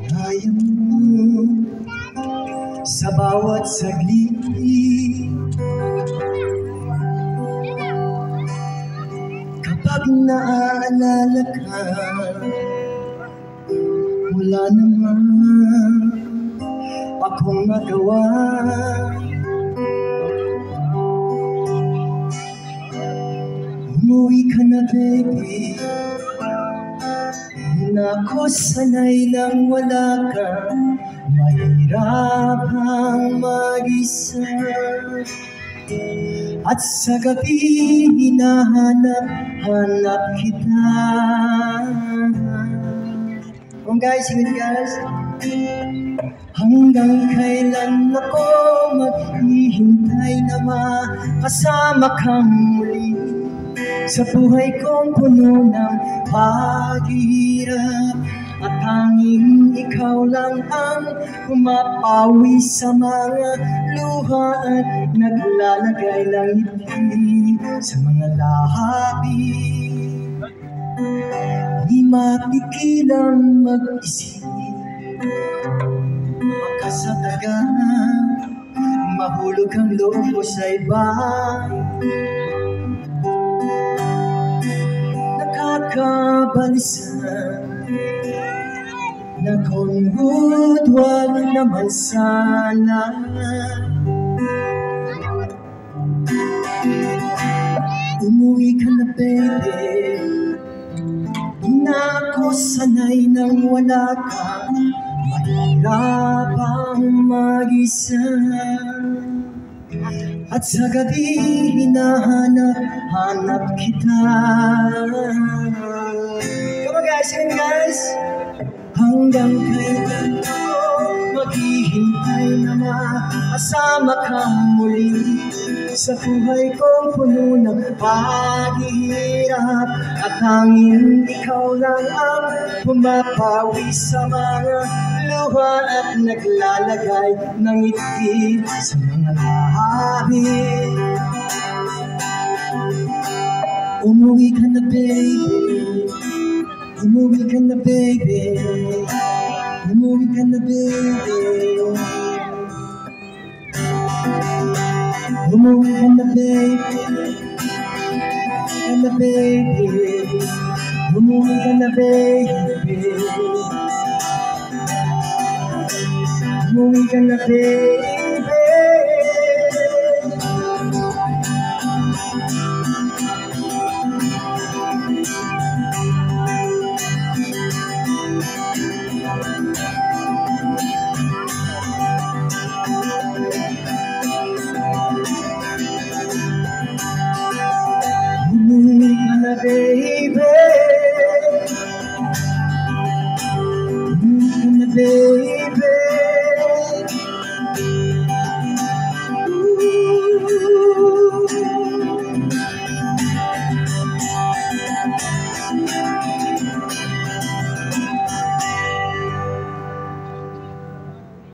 Kaya mo sa bawat saglit, kapag naaalala ka, wala naman akong magawa. Umuwi ka na, baby. Di na ako sanay nang wala ka. Mahirap ang mag-isa, at sa gabi hinahanap-hanap kita. Come on guys, sing it guys. Hanggang kailan ako maghihintay na makasama kang muli sa buhay kong puno ng paghihirap, at tanging ikaw lang ang pumapawi sa mga luha at naglalagay ng ngiti sa mga labi. Di mapigilang mag-isip, makasataga, mahulog ang loob mo sa iba. Nakakabalisa na kung wag naman sana. Umuwi ka na, baby. Di na ako sanay nang wala ka. Mahirap ang mag-isa, at sa gabi hinahanap kita. Come on guys, sing guys. Hanggang kailan ako maghihintay na makasama kang muli sa buhay kong puno ng paghihirap, at tanging ikaw lang ang pumapawi sa mga luha at naglalagay ng ngiti sa mga labi. Umuwi ka na, baby. Umuwi ka na, baby. Umuwi ka na, baby. Umuwi ka na, baby. Umuwi ka na, baby. Umuwi ka na, baby.